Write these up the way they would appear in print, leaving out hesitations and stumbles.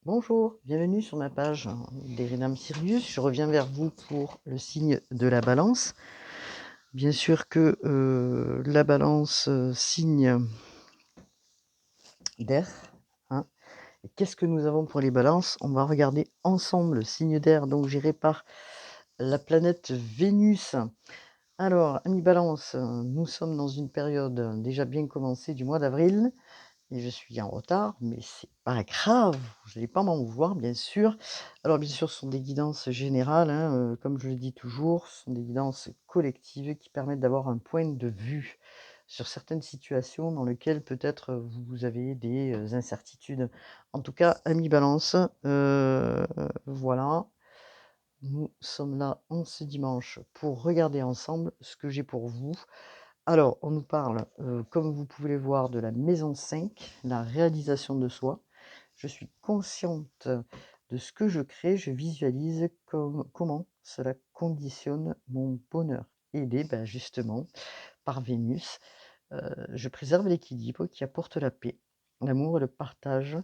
Bonjour, bienvenue sur ma page d'Eridam Sirius. Je reviens vers vous pour le signe de la balance. Bien sûr que la balance, signe d'air, hein. Et qu'est-ce que nous avons pour les balances? On va regarder ensemble le signe d'air, donc géré par la planète Vénus. Alors, amis balance, nous sommes dans une période déjà bien commencée du mois d'avril. Et je suis en retard, mais c'est pas grave, vous allez pas m'en vouloir, bien sûr. Alors, bien sûr, ce sont des guidances générales, hein, comme je le dis toujours, ce sont des guidances collectives qui permettent d'avoir un point de vue sur certaines situations dans lesquelles peut-être vous avez des incertitudes. En tout cas, amis Balance, voilà, nous sommes là en ce dimanche pour regarder ensemble ce que j'ai pour vous. Alors, on nous parle, comme vous pouvez le voir, de la maison 5, la réalisation de soi. Je suis consciente de ce que je crée, je visualise comment cela conditionne mon bonheur. Aidé, justement, par Vénus, je préserve l'équilibre qui apporte la paix. L'amour et le partage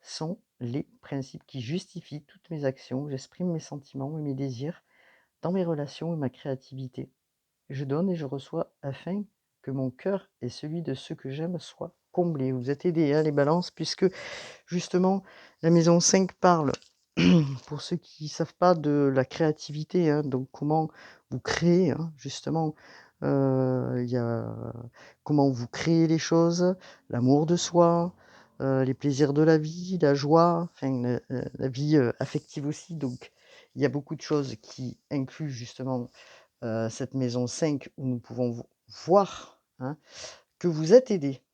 sont les principes qui justifient toutes mes actions. J'exprime mes sentiments et mes désirs dans mes relations et ma créativité. Je donne et je reçois afin que mon cœur et celui de ceux que j'aime soient comblés. Vous êtes aidés, hein, les balances, puisque justement, la maison 5 parle, pour ceux qui ne savent pas, de la créativité, hein, donc comment vous créez, hein, justement, il y a comment vous créez les choses, l'amour de soi, les plaisirs de la vie, la joie, enfin, la vie affective aussi. Donc, il y a beaucoup de choses qui incluent justement cette maison 5 où nous pouvons voir, hein, que vous êtes aidés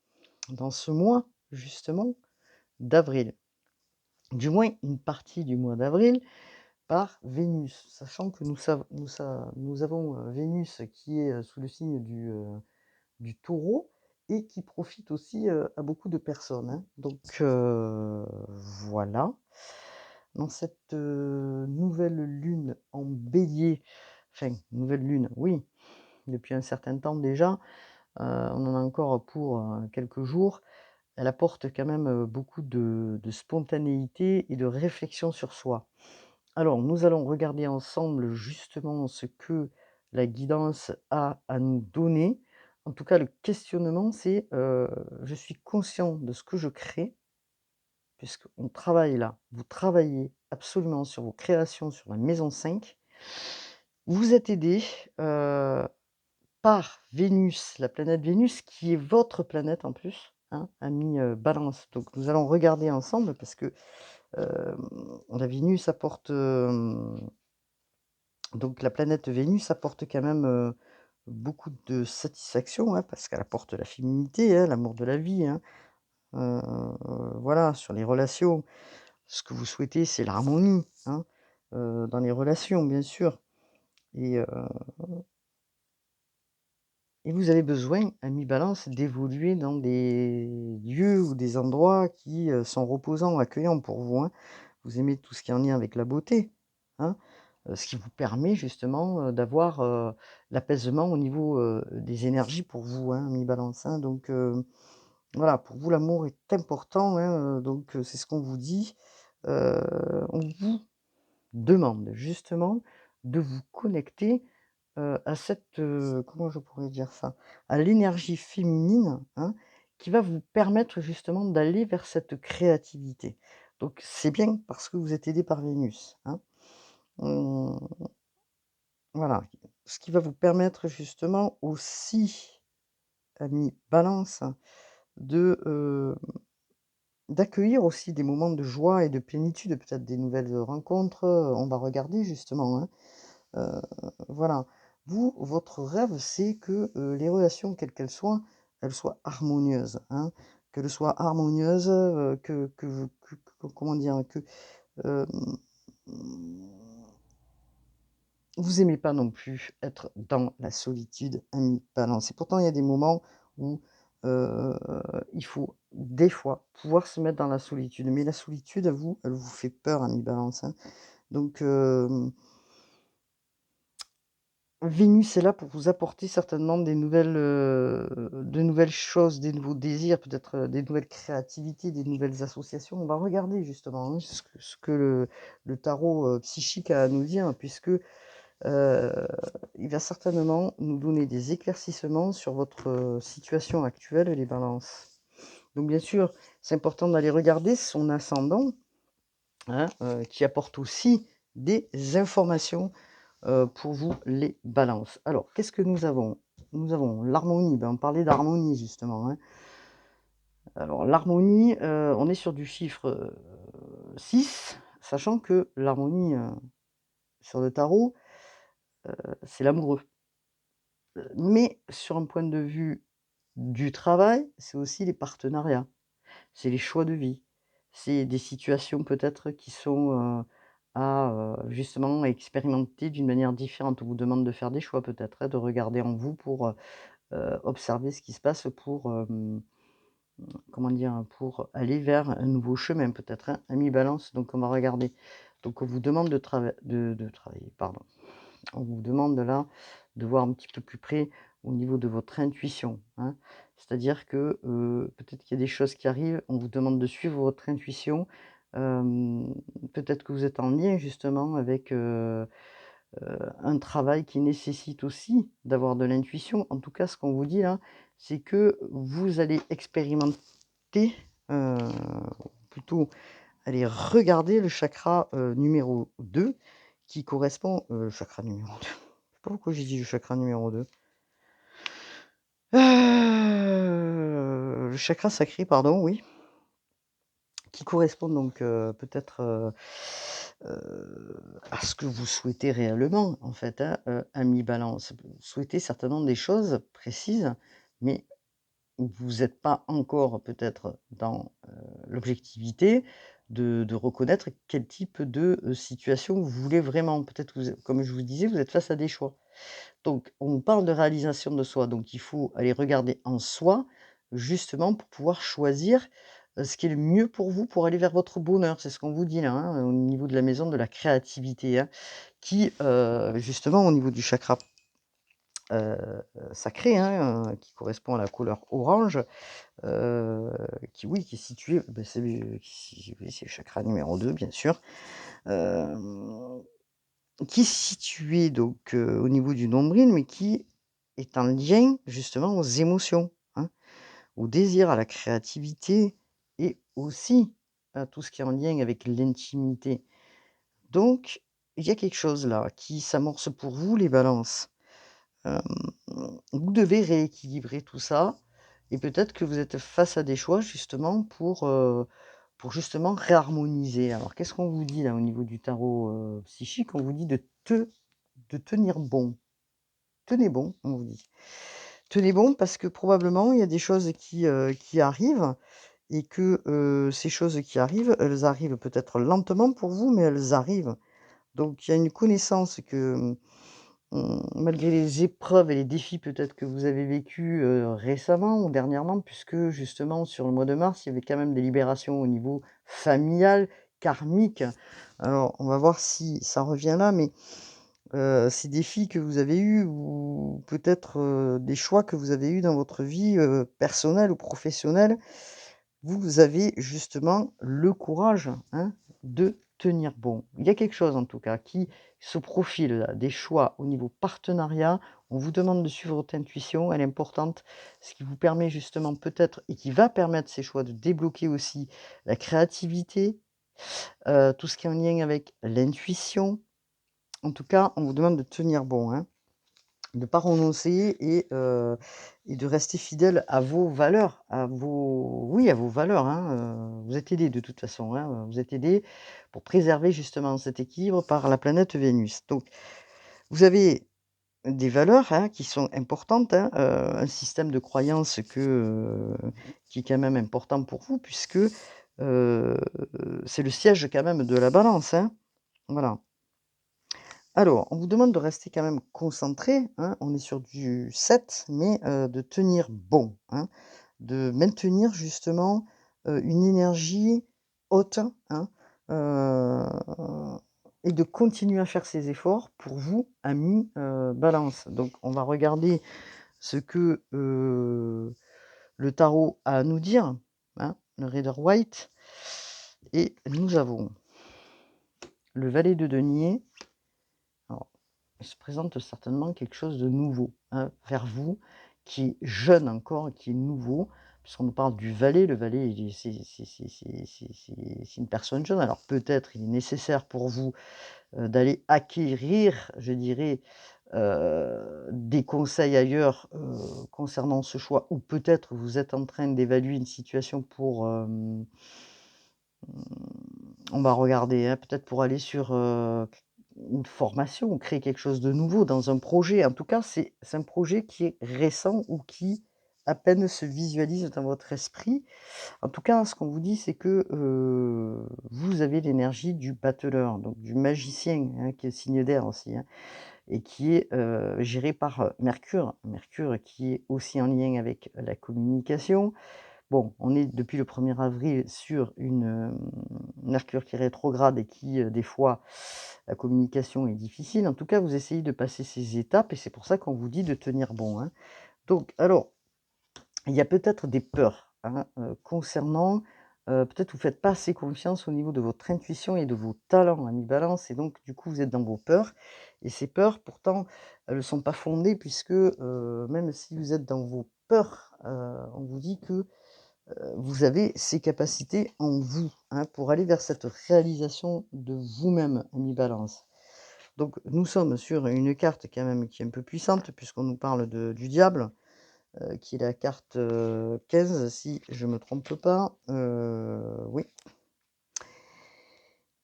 dans ce mois justement d'avril, du moins une partie du mois d'avril par Vénus, sachant que nous avons Vénus qui est sous le signe du taureau et qui profite aussi à beaucoup de personnes, hein. Donc voilà, dans cette nouvelle lune en bélier, enfin nouvelle lune, oui, depuis un certain temps déjà. On en a encore pour, quelques jours. Elle apporte quand même, beaucoup de spontanéité et de réflexion sur soi. Alors, nous allons regarder ensemble justement ce que la guidance a à nous donner. En tout cas, le questionnement, c'est, je suis conscient de ce que je crée, puisqu'on travaille là. Vous travaillez absolument sur vos créations, sur la maison 5. Vous êtes aidé par Vénus, la planète Vénus qui est votre planète en plus, hein, amie, Balance. Donc nous allons regarder ensemble parce que, la Vénus apporte, donc la planète Vénus apporte quand même, beaucoup de satisfaction, hein, parce qu'elle apporte la féminité, hein, l'amour de la vie, hein. Heu, voilà, sur les relations, ce que vous souhaitez, c'est l'harmonie, hein, dans les relations, bien sûr. Et Et vous avez besoin, ami Balance, d'évoluer dans des lieux ou des endroits qui, sont reposants, accueillants pour vous, hein. Vous aimez tout ce qui est en lien avec la beauté, hein, ce qui vous permet justement, d'avoir, l'apaisement au niveau, des énergies pour vous, hein, ami Balance, hein. Donc voilà, pour vous l'amour est important, hein, donc c'est ce qu'on vous dit. On vous demande justement de vous connecter à cette, comment je pourrais dire ça? À l'énergie féminine, hein, qui va vous permettre justement d'aller vers cette créativité. Donc c'est bien parce que vous êtes aidé par Vénus, hein. Mmh, voilà, ce qui va vous permettre justement aussi, amis Balance, de, d'accueillir aussi des moments de joie et de plénitude, peut-être des nouvelles rencontres, on va regarder justement, hein. Heu, voilà. Vous, votre rêve, c'est que, les relations, quelles qu'elles soient, elles soient harmonieuses, hein. Qu'elles soient harmonieuses, que vous que comment dire? Que, hem, vous aimez pas non plus être dans la solitude, ami Balance. Et pourtant, il y a des moments où, heu, il faut, des fois, pouvoir se mettre dans la solitude. Mais la solitude, à vous, elle vous fait peur, ami Balance, hein. Donc, Vénus est là pour vous apporter certainement de nouvelles choses, des nouveaux désirs, peut-être, des nouvelles créativités, des nouvelles associations. On va regarder justement, hein, ce que le tarot, psychique a à nous dire puisque, il va certainement nous donner des éclaircissements sur votre, situation actuelle, les balances. Donc bien sûr, c'est important d'aller regarder son ascendant, hein, qui apporte aussi des informations pour vous les balances. Alors, qu'est-ce que nous avons? Nous avons l'harmonie, ben, on parlait d'harmonie justement, hein. Alors l'harmonie, on est sur du chiffre, 6, sachant que l'harmonie, sur le tarot, c'est l'amoureux. Mais sur un point de vue du travail, c'est aussi les partenariats, c'est les choix de vie, c'est des situations peut-être qui sont, justement expérimenter d'une manière différente. On vous demande de faire des choix peut-être, hein, de regarder en vous pour, observer ce qui se passe pour, comment dire? Pour aller vers un nouveau chemin peut-être, hein, ami Balance, donc on va regarder. Donc on vous demande de travailler, pardon. On vous demande là, de voir un petit peu plus près au niveau de votre intuition, hein. C'est-à-dire que, peut-être qu'il y a des choses qui arrivent, on vous demande de suivre votre intuition. Peut-être que vous êtes en lien justement avec, un travail qui nécessite aussi d'avoir de l'intuition. En tout cas, ce qu'on vous dit là, c'est que vous allez expérimenter, heu, plutôt aller regarder le chakra, numéro 2 qui correspond, chakra numéro 2. Je sais pas pourquoi j'ai dit le chakra numéro 2. Le chakra sacré, pardon, oui, qui correspond donc, peut-être, à ce que vous souhaitez réellement en fait, hein, ami Balance. Vous souhaitez certainement des choses précises, mais vous êtes pas encore peut-être dans, l'objectivité de reconnaître quel type de, situation vous voulez vraiment. Peut-être que vous êtes comme je vous disais, vous êtes face à des choix. Donc on parle de réalisation de soi, donc il faut aller regarder en soi, justement pour pouvoir choisir, ce qui est le mieux pour vous, pour aller vers votre bonheur. C'est ce qu'on vous dit là, hein, au niveau de la maison de la créativité, hein, qui, justement au niveau du chakra, sacré, hein, qui correspond à la couleur orange, heu, qui oui, qui est situé, bah, c'est le qui oui, c'est le chakra numéro 2 bien sûr, hem, qui est situé donc, au niveau du nombril, mais qui est en lien justement aux émotions, hein, au désir, à la créativité et aussi à tout ce qui est en lien avec l'intimité. Donc il y a quelque chose là qui s'amorce pour vous les balances. Hem, vous devez rééquilibrer tout ça et peut-être que vous êtes face à des choix justement pour justement réharmoniser. Alors qu'est-ce qu'on vous dit là au niveau du tarot, psychique? On vous dit de tenir bon. Tenez bon, on vous dit. Tenez bon parce que probablement il y a des choses qui arrivent et que, ces choses qui arrivent, elles arrivent peut-être lentement pour vous, mais elles arrivent. Donc il y a une connaissance que, malgré les épreuves et les défis peut-être que vous avez vécus, récemment ou dernièrement, puisque justement sur le mois de mars, il y avait quand même des libérations au niveau familial, karmique. Alors on va voir si ça revient là, mais, ces défis que vous avez eus ou peut-être, des choix que vous avez eus dans votre vie, personnelle ou professionnelle, vous avez justement le courage, hein, de tenir bon. Il y a quelque chose en tout cas qui se profile là, des choix au niveau partenariat. On vous demande de suivre votre intuition, elle est importante, ce qui vous permet justement peut-être et qui va permettre ces choix de débloquer aussi la créativité, tout ce qui est en lien avec l'intuition. En tout cas, on vous demande de tenir bon, hein. De ne pas renoncer et de rester fidèle à vos valeurs, à vos oui, à vos valeurs, hein, vous êtes aidés de toute façon, hein, vous êtes aidés pour préserver justement cet équilibre par la planète Vénus. Donc vous avez des valeurs, hein, qui sont importantes, hein, un système de croyances qui est quand même important pour vous puisque, c'est le siège quand même de la Balance, hein, voilà. Alors, on vous demande de rester quand même concentré, hein, on est sur du 7, mais de tenir bon, hein, de maintenir justement, une énergie haute, hein, heu, et de continuer à faire ces efforts pour vous, amis, Balance. Donc on va regarder ce que, le tarot a à nous dire, hein, le Rider-Waite, et nous avons le valet de denier. Alors, il se présente certainement quelque chose de nouveau, hein, vers vous, qui est jeune encore, qui est nouveau, puisqu'on nous parle du valet. Le valet, il est c'est une personne jeune. Alors peut-être il est nécessaire pour vous, d'aller acquérir, je dirais, des conseils ailleurs, concernant ce choix, ou peut-être vous êtes en train d'évaluer une situation pour, on va regarder, hein, peut-être pour aller sur, une formation ou créer quelque chose de nouveau dans un projet. En tout cas, c'est un projet qui est récent ou qui à peine se visualise dans votre esprit. En tout cas, ce qu'on vous dit, c'est que, vous avez l'énergie du battleur, donc du magicien, hein, qui est signe d'air aussi, hein, et qui est, géré par, Mercure. Mercure qui est aussi en lien avec la communication. Bon, on est depuis le 1er avril sur une, Mercure qui est rétrograde et qui, des fois, la communication est difficile. En tout cas, vous essayez de passer ces étapes et c'est pour ça qu'on vous dit de tenir bon, hein. Donc alors, il y a peut-être des peurs, hein, concernant, peut-être vous faites pas assez confiance au niveau de votre intuition et de vos talents, ami Balance, et donc du coup, vous êtes dans vos peurs et ces peurs pourtant, elles ne sont pas fondées puisque, même si vous êtes dans vos peurs, on vous dit que vous avez ces capacités en vous, hein, pour aller vers cette réalisation de vous-même, ami Balance. Donc nous sommes sur une carte quand même qui est un peu puissante puisqu'on nous parle du diable, qui est la carte, 15 si je me trompe pas, oui,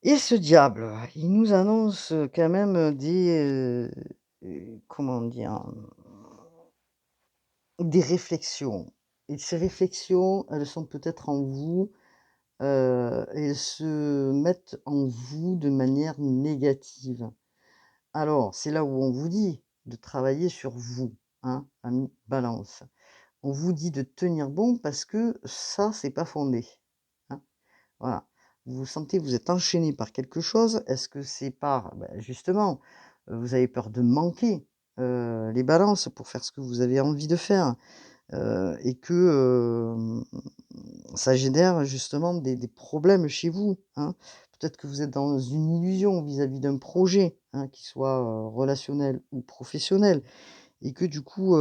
et ce diable, il nous annonce, quand même comment dire? Des réflexions, et ces réflexions, elles sont peut-être en vous. Elles se mettent en vous de manière négative. Alors, c'est là où on vous dit de travailler sur vous, hein, amis Balance. On vous dit de tenir bon parce que ça, c'est pas fondé, hein. Voilà. Vous vous sentez, vous êtes enchaîné par quelque chose. Est-ce que c'est par, justement, vous avez peur de manquer, les balances pour faire ce que vous avez envie de faire, et que, ça génère justement des problèmes chez vous, hein. Peut-être que vous êtes dans une illusion vis-à-vis d'un projet, hein, qu'il soit, relationnel ou professionnel, et que du coup,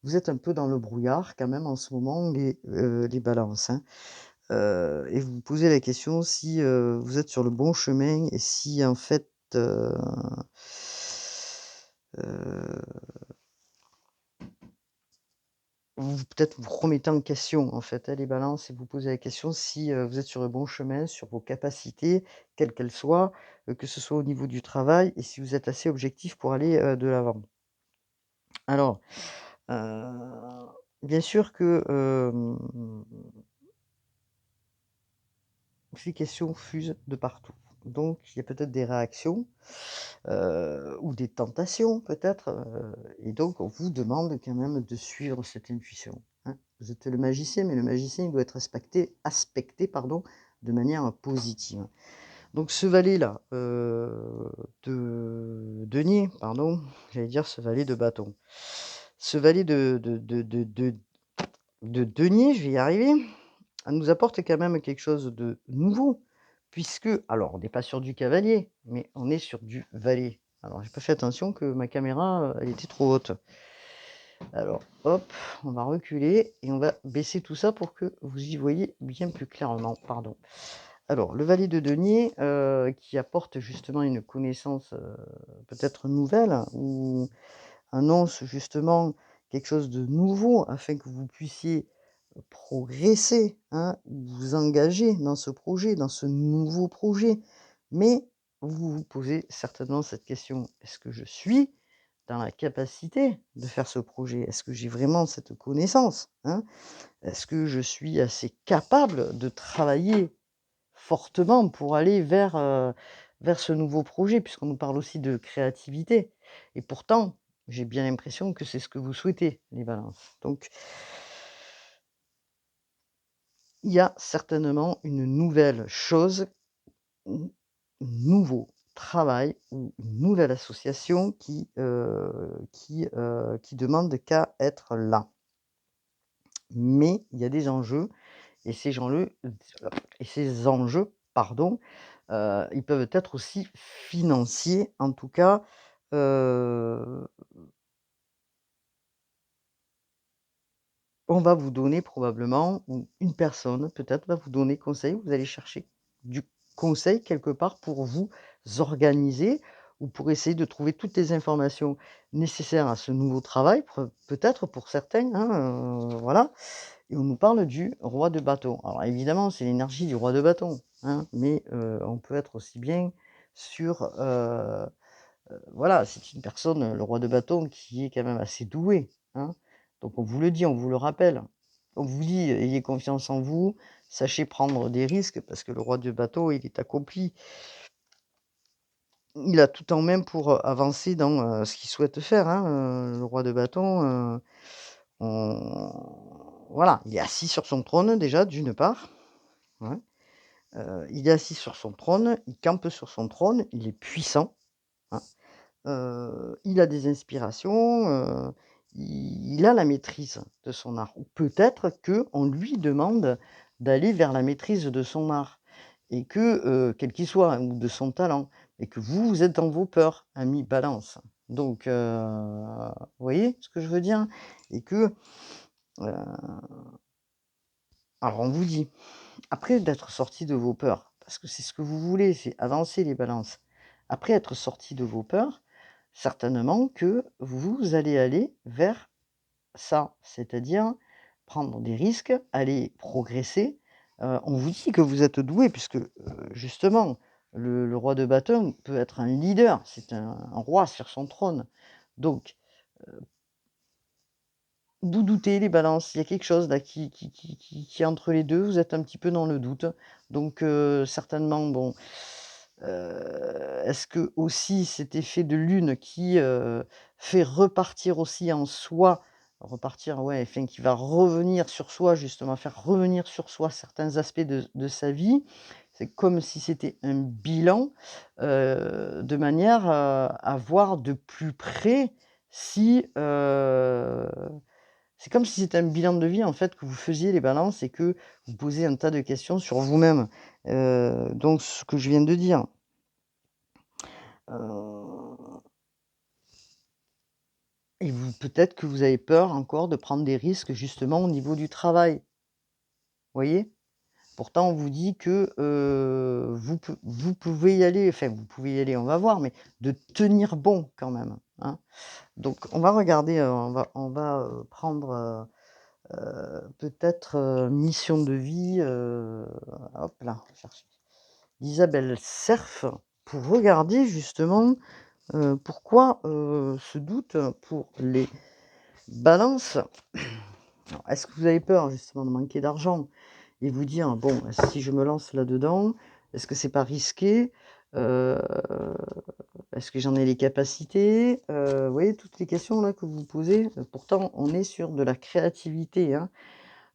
vous êtes un peu dans le brouillard quand même en ce moment, les balances, hein. Et vous vous posez la question si, vous êtes sur le bon chemin et si en fait, heu vous peut-être vous remettez en question, en fait, hein, les balances, et vous posez la question si, vous êtes sur le bon chemin, sur vos capacités, quelles qu'elles soient, que ce soit au niveau du travail, et si vous êtes assez objectif pour aller, de l'avant. Alors, heu, bien sûr que, ces questions fusent de partout. Donc il y a peut-être des réactions, ou des tentations peut-être, et donc on vous demande quand même de suivre cette intuition, hein. Vous êtes le magicien, mais le magicien, il doit être aspecté, pardon, de manière positive. Donc ce valet-là, de denier, pardon, j'allais dire ce valet de bâton. Ce valet de denier, je vais y arriver, nous apporte quand même quelque chose de nouveau, puisque alors on n'est pas sur du cavalier, mais on est sur du valet. Alors j'ai pas fait attention que ma caméra, elle était trop haute. Alors hop, on va reculer et on va baisser tout ça pour que vous y voyez bien plus clairement, pardon. Alors le valet de denier, qui apporte justement une connaissance, peut-être nouvelle, ou annonce justement quelque chose de nouveau afin que vous puissiez progresser, hein, vous engager dans ce projet, dans ce nouveau projet. Mais vous vous posez certainement cette question: «Est-ce que je suis dans la capacité de faire ce projet? Est-ce que j'ai vraiment cette connaissance, hein? Est-ce que je suis assez capable de travailler fortement pour aller vers ce nouveau projet?» puisqu'on nous parle aussi de créativité, et pourtant, j'ai bien l'impression que c'est ce que vous souhaitez, les balances. Donc il y a certainement une nouvelle chose n nouveau travail ou une nouvelle association qui demande qu'à être là. Mais il y a des enjeux et ces enjeux, pardon, ils peuvent être aussi financiers. En tout cas, heu, on va vous donner probablement ou une personne peut-être va vous donner conseil. Vous allez chercher du conseil quelque part pour vous organiser ou pour essayer de trouver toutes les informations nécessaires à ce nouveau travail, peut-être pour certains, hein, voilà. Et on nous parle du roi de bâton. Alors évidemment, c'est l'énergie du roi de bâton, hein, mais on peut être aussi bien sur, voilà, c'est une personne, le roi de bâton qui est quand même assez doué, hein. Donc on vous le dit, on vous le rappelle. On vous dit: «Ayez confiance en vous, sachez prendre des risques» parce que le roi de bâton, il est accompli. Il a tout en main pour, avancer dans, ce qu'il souhaite faire, hein, le roi de bâton, on voilà, il est assis sur son trône déjà d'une part, ouais, il est assis sur son trône, il campe sur son trône, il est puissant, hein, il a des inspirations, il a la maîtrise de son art ou peut-être qu'on lui demande d'aller vers la maîtrise de son art et que, quel qu'il soit, hein, ou de son talent et que vous, vous êtes dans vos peurs, ami Balance. Donc vous voyez ce que je veux dire? Et que, heu, alors on vous dit après d'être sorti de vos peurs, parce que c'est ce que vous voulez, c'est avancer les balances. Après être sorti de vos peurs, certainement que vous allez aller vers ça, c'est-à-dire prendre des risques, aller progresser. On vous dit que vous êtes doué puisque, justement, le roi de bâton peut être un leader, c'est un roi sur son trône. Donc vous doutez les balances, il y a quelque chose là qui est entre les 2. Vous êtes un petit peu dans le doute. Donc certainement, bon, est-ce que aussi cet effet de lune qui, fait repartir aussi en soi, repartir, ouais, enfin qui va revenir sur soi justement, faire revenir sur soi certains aspects de sa vie. C'est comme si c'était un bilan, de manière, à voir de plus près si, c'est comme si c'était un bilan de vie, en fait, que vous faisiez les balances et que vous posez un tas de questions sur vous-même. Donc ce que je viens de dire. Heu et vous peut-être que vous avez peur encore de prendre des risques justement au niveau du travail, voyez? Pourtant on vous dit que, vous pouvez y aller, enfin vous pouvez y aller, on va voir, mais de tenir bon quand même, hein. Donc on va regarder, on va prendre, peut-être, mission de vie, hop là, chercher d'Isabelle Serf pour regarder justement, pourquoi, ce doute pour les balances. Alors est-ce que vous avez peur justement de manquer d'argent et vous dire: «Bon, si je me lance là-dedans, est-ce que c'est pas risqué? Heu, est-ce que j'en ai les capacités?» Vous voyez toutes les questions là que vous vous posez? Pourtant on est sur de la créativité, hein.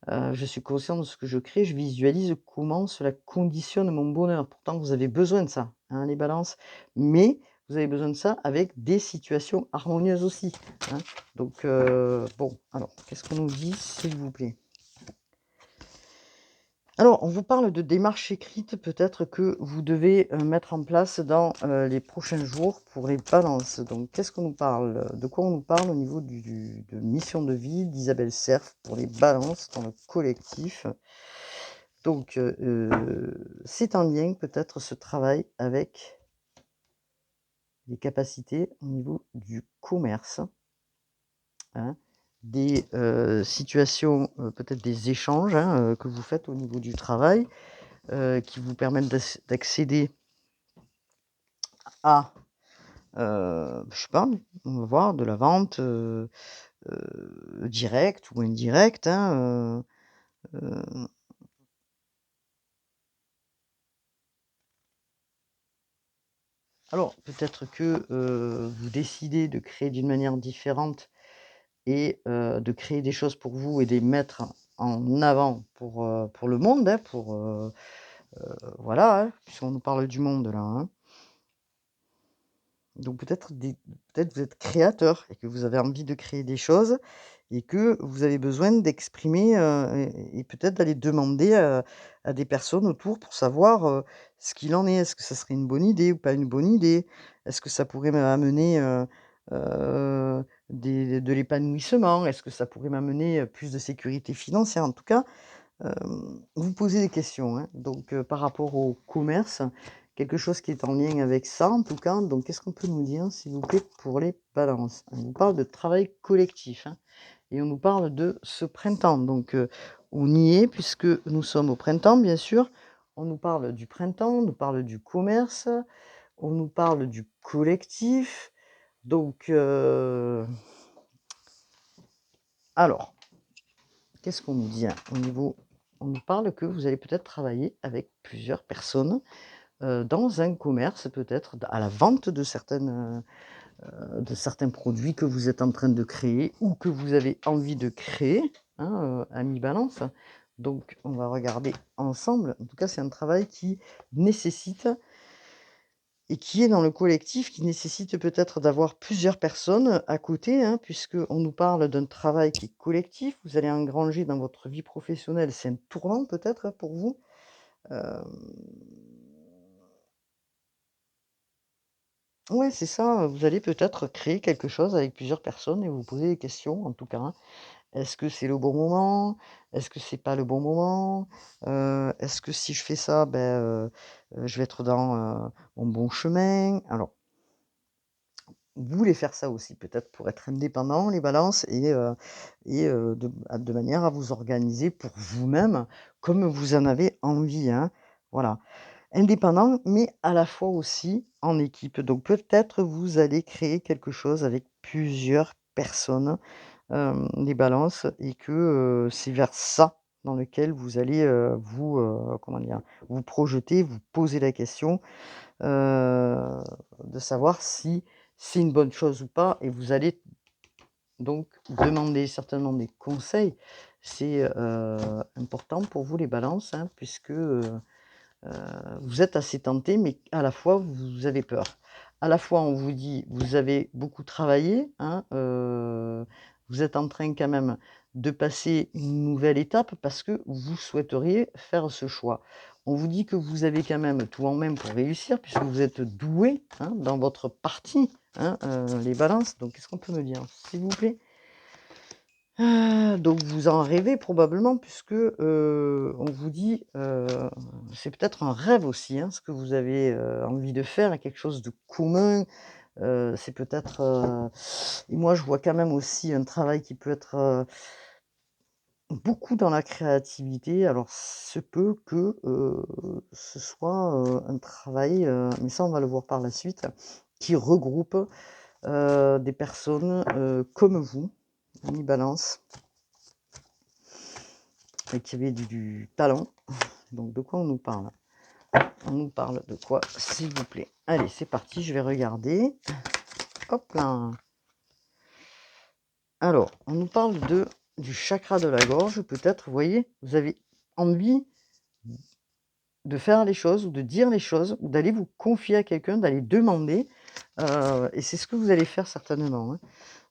Je suis conscient de ce que je crée, je visualise comment cela conditionne mon bonheur. Pourtant, vous avez besoin de ça, hein, les balances, mais vous avez besoin de ça avec des situations harmonieuses aussi, hein. Donc bon, alors qu'est-ce qu'on nous dit, s'il vous plaît? Alors, on vous parle de démarches écrites peut-être que vous devez, mettre en place dans, les prochains jours pour les balances. Donc qu'est-ce qu'on nous parle? De quoi on nous parle au niveau de mission de vie d'Isabelle Serf pour les balances dans le collectif? Donc c'est en lien peut-être ce travail avec les capacités au niveau du commerce, hein, des, situations, peut-être des échanges, hein, que vous faites au niveau du travail, qui vous permettent d'accéder à, je sais pas, on va voir de la vente, directe ou indirecte, hein, alors peut-être que, vous décidez de créer d'une manière différente et de créer des choses pour vous et de les mettre en avant pour le monde, hein, voilà, hein, puisqu'on nous parle du monde là, hein. Donc peut-être vous êtes créateur et que vous avez envie de créer des choses et que vous avez besoin d'exprimer, et peut-être d'aller demander, à des personnes autour pour savoir, ce qu'il en est. Est-ce que ça serait une bonne idée ou pas une bonne idée? Est-ce que ça pourrait m'amener, des de l'épanouissement? Est-ce que ça pourrait m'amener, plus de sécurité financière? En tout cas, vous posez des questions, hein, donc par rapport au commerce, quelque chose qui est en lien avec ça en tout cas, donc qu'est-ce qu'on peut nous dire s'il vous plaît pour les balances? On nous parle de travail collectif, hein, et on nous parle de ce printemps, donc on y est puisque nous sommes au printemps bien sûr. On nous parle du printemps, on nous parle du commerce, on nous parle du collectif, donc alors qu'est-ce qu'on nous dit, hein, au niveau on nous parle que vous allez peut-être travailler avec plusieurs personnes, dans un commerce peut-être à la vente de certains produits que vous êtes en train de créer ou que vous avez envie de créer, hein, ami Balance. Donc on va regarder ensemble. En tout cas, c'est un travail qui nécessite et qui est dans le collectif, qui nécessite peut-être d'avoir plusieurs personnes à côté, hein, puisqu'on nous parle d'un travail qui est collectif. Vous allez engranger dans votre vie professionnelle, c'est un tournant peut-être pour vous. Hem, ouais, c'est ça, vous allez peut-être créer quelque chose avec plusieurs personnes et vous poser des questions en tout cas, hein. Est-ce que c'est le bon moment? Est-ce que c'est pas le bon moment? Est-ce que si je fais ça, je vais être dans, mon bon chemin? Alors, vous voulez faire ça aussi, peut-être pour être indépendant, les balances et de manière à vous organiser pour vous-même comme vous en avez envie, hein. Voilà. Indépendant, mais à la fois aussi en équipe. Donc peut-être vous allez créer quelque chose avec plusieurs personnes, les balances et que, c'est vers ça dans lequel vous allez, comment dire? Vous projeter, vous poser la question, heu, de savoir si c'est une bonne chose ou pas et vous allez donc demander certainement des conseils. C'est, important pour vous les balances, hein, puisque, vous êtes assez tentés, mais à la fois vous avez peur. À la fois on vous dit: «Vous avez beaucoup travaillé, hein, vous êtes en train quand même de passer une nouvelle étape parce que vous souhaiteriez faire ce choix». On vous dit que vous avez quand même tout en main pour réussir puisque vous êtes doués, hein, dans votre partie, hein, les balances. Donc qu'est-ce qu'on peut me dire, s'il vous plaît? Donc vous en rêvez probablement puisque, on vous dit, c'est peut-être un rêve aussi, hein, ce que vous avez, envie de faire et quelque chose de commun, c'est peut-être, et moi je vois quand même aussi un travail qui peut être, beaucoup dans la créativité. Alors se peut que, ce soit, un travail, mais ça on va le voir par la suite, qui regroupe, des personnes, comme vous, mi Balance. Et qui avait du talent. Donc de quoi on nous parle? On nous parle de quoi, s'il vous plaît? Allez, c'est parti, je vais regarder. Hop là! Alors, on nous parle du chakra de la gorge, peut-être, vous voyez? Vous avez envie de faire les choses ou de dire les choses ou d'aller vous confier à quelqu'un, d'aller demander, et c'est ce que vous allez faire certainement, hein.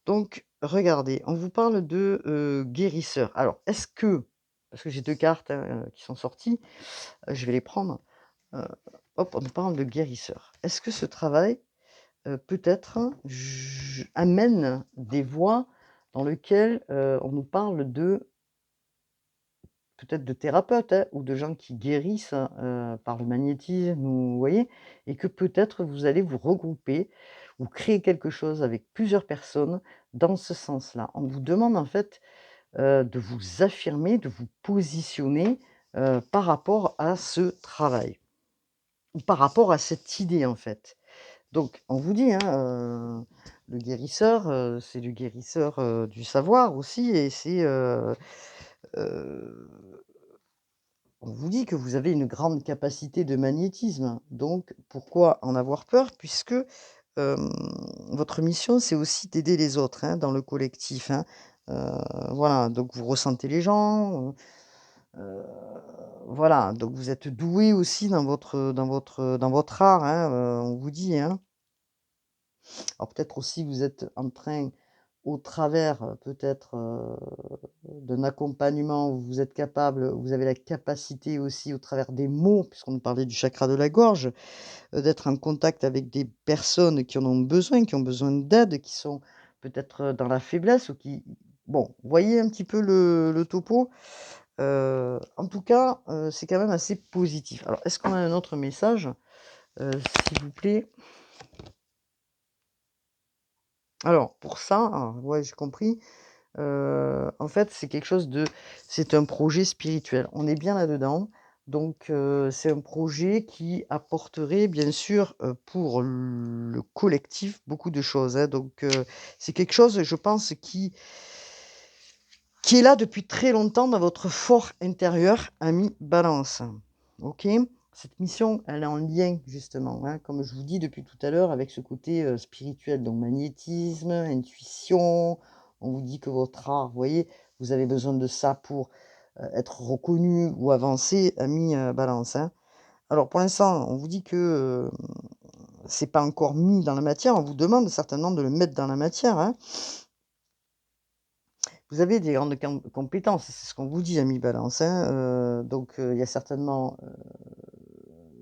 Donc regardez, on vous parle de, guérisseur. Alors est-ce que parce que j'ai 2 cartes, hein, qui sont sorties, je vais les prendre. Heu, hop, on nous parle de guérisseur. Est-ce que ce travail, peut-être, amène des voies dans lequel, on nous parle de peut-être de thérapeutes, hein, ou de gens qui guérissent, par le magnétisme ou vous voyez? Et que peut-être vous allez vous regrouper ou créer quelque chose avec plusieurs personnes dans ce sens-là. On vous demande en fait, de vous affirmer, de vous positionner, par rapport à ce travail. Ou par rapport à cette idée, en fait. Donc on vous dit, hein, le guérisseur, c'est le guérisseur, du savoir aussi et c'est, heu, on vous dit que vous avez une grande capacité de magnétisme. Donc pourquoi en avoir peur? Puisque, hem, votre mission, c'est aussi d'aider les autres, hein, dans le collectif, hein. Voilà, donc vous ressentez les gens, Heu, voilà, donc vous êtes doué aussi dans votre art, hein, on vous dit, hein. Alors peut-être aussi vous êtes en train, au travers, peut-être, d'un accompagnement où vous êtes capable, vous avez la capacité aussi au travers des mots, puisqu'on nous parlait du chakra de la gorge, d'être en contact avec des personnes qui en ont besoin, qui ont besoin d'aide, qui sont peut-être, dans la faiblesse ou qui bon, vous voyez un petit peu le topo? En tout cas, c'est quand même assez positif. Alors est-ce qu'on a un autre message, s'il vous plaît? Alors pour ça, ouais, j'ai compris. En fait, c'est un projet spirituel. On est bien là-dedans. Donc, c'est un projet qui apporterait bien sûr, pour le collectif beaucoup de choses, hein. Donc, c'est quelque chose, je pense, qui est là depuis très longtemps dans votre fort intérieur, ami Balance. OK? Cette mission, elle est en lien justement, hein, comme je vous dis depuis tout à l'heure, avec ce côté, spirituel, donc magnétisme, intuition. On vous dit que votre art, vous voyez, vous avez besoin de ça pour, être reconnu ou avancer, ami, Balance, hein. Alors pour l'instant, on vous dit que, c'est pas encore mis dans la matière, on vous demande certainement de le mettre dans la matière, hein. Vous avez des grandes compétences, c'est ce qu'on vous dit, ami Balance, hein, donc il y a certainement,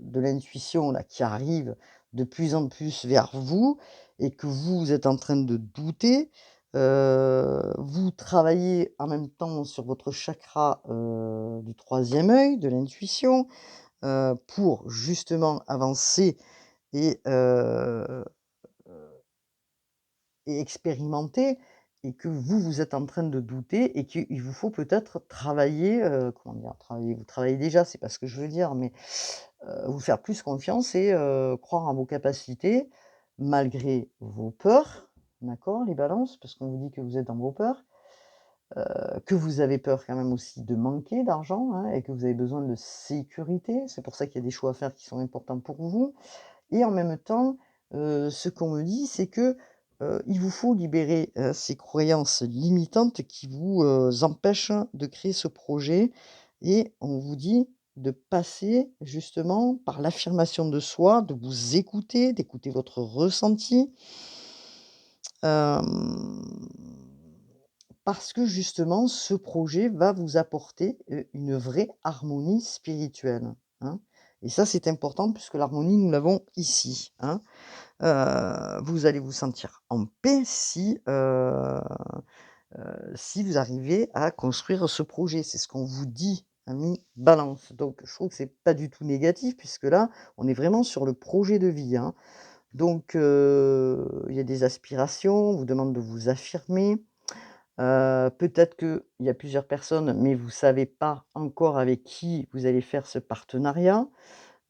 de l'intuition là qui arrive de plus en plus vers vous et que vous êtes en train de douter. Vous travaillez en même temps sur votre chakra, du troisième œil, de l'intuition, pour justement avancer et et expérimenter et que vous, vous êtes en train de douter et qu'il vous faut peut-être travailler, comment dire? Travailler, vous travaillez déjà, c'est pas ce que je veux dire, mais, vous faire plus confiance et croire en vos capacités malgré vos peurs, d'accord, les balances? Parce qu'on vous dit que vous êtes dans vos peurs, que vous avez peur quand même aussi de manquer d'argent, hein, et que vous avez besoin de sécurité. C'est pour ça qu'il y a des choix à faire qui sont importants pour vous. Et en même temps, ce qu'on me dit, c'est que, il vous faut libérer, ces croyances limitantes qui vous, empêchent de créer ce projet et on vous dit de passer justement par l'affirmation de soi, de vous écouter, d'écouter votre ressenti. Hem, Parce que justement ce projet va vous apporter, une vraie harmonie spirituelle, hein, et ça, c'est important puisque l'harmonie, nous l'avons ici, hein. Vous allez vous sentir en paix si vous arrivez à construire ce projet. C'est ce qu'on vous dit, ami Balance. Donc je trouve que c'est pas du tout négatif puisque là, on est vraiment sur le projet de vie, hein. Donc il y a des aspirations, on vous demande de vous affirmer. Peut-être qu'il y a plusieurs personnes, mais vous savez pas encore avec qui vous allez faire ce partenariat,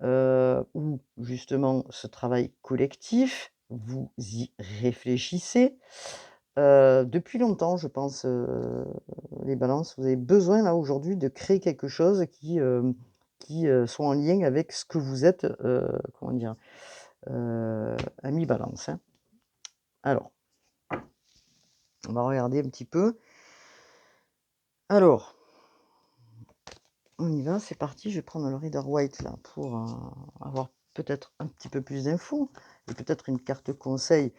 ou justement ce travail collectif. Vous y réfléchissez, depuis longtemps je pense, les balances. Vous avez besoin là aujourd'hui de créer quelque chose qui soit en lien avec ce que vous êtes, comment dire? Ami Balance, hein. Alors, on va regarder un petit peu. Alors, on y va, c'est parti. Je vais prendre le Rider Waite là pour, avoir peut-être un petit peu plus d'infos et peut-être une carte conseil,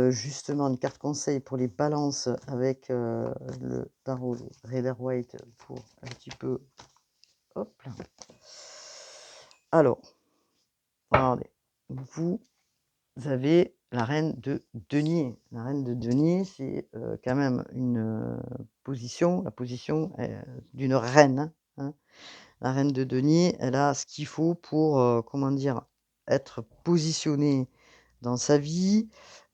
justement une carte conseil pour les balances avec, le tarot Rider Waite pour un petit peu hop là. Alors, regardez, vous avez la reine de denier. La reine de denier, c'est, quand même une, position, la position, d'une reine, hein. La reine de denier, elle a ce qu'il faut pour, comment dire? Être positionnée dans sa vie.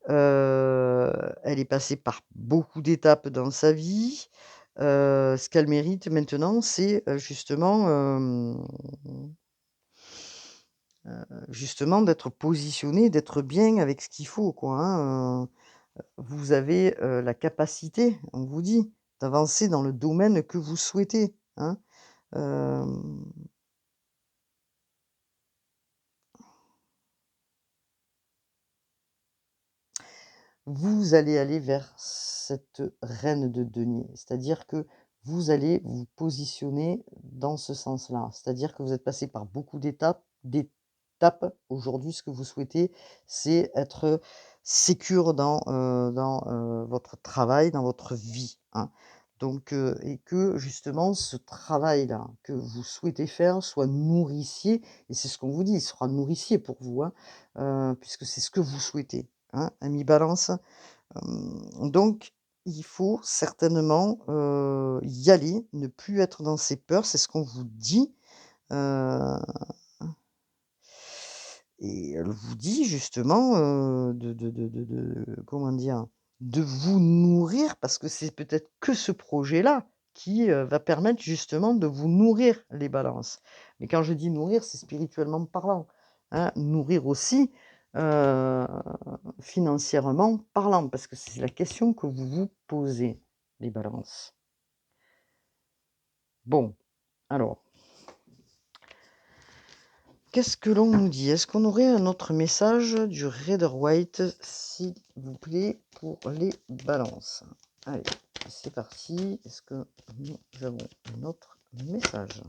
Elle est passée par beaucoup d'étapes dans sa vie. Ce qu'elle mérite maintenant, c'est, justement d'être positionnée, d'être bien avec ce qu'il faut quoi, hein. Vous avez, la capacité, on vous dit, d'avancer dans le domaine que vous souhaitez, hein. Hem Vous allez aller vers cette reine de denier. C'est-à-dire que vous allez vous positionner dans ce sens-là. C'est-à-dire que vous êtes passé par beaucoup d'étapes. Aujourd'hui, ce que vous souhaitez, c'est être sécure dans votre travail, dans votre vie, hein. Donc et que justement ce travail-là que vous souhaitez faire soit nourricier et c'est ce qu'on vous dit, il sera nourricier pour vous, hein, puisque c'est ce que vous souhaitez, hein, ami Balance. Donc il faut certainement, y aller, ne plus être dans ses peurs, c'est ce qu'on vous dit, heu et elle vous dit justement, comment dire? De vous nourrir parce que c'est peut-être que ce projet-là qui, va permettre justement de vous nourrir les balances. Mais quand je dis nourrir, c'est spirituellement parlant, hein. Nourrir aussi, heu, financièrement parlant, parce que c'est la question que vous vous posez, les balances. Bon, alors qu'est-ce que l'on nous dit? Est-ce qu'on aurait un autre message du Rider-Waite, s'il vous plaît, pour les balances? Allez, c'est parti. Est-ce que nous avons un autre message?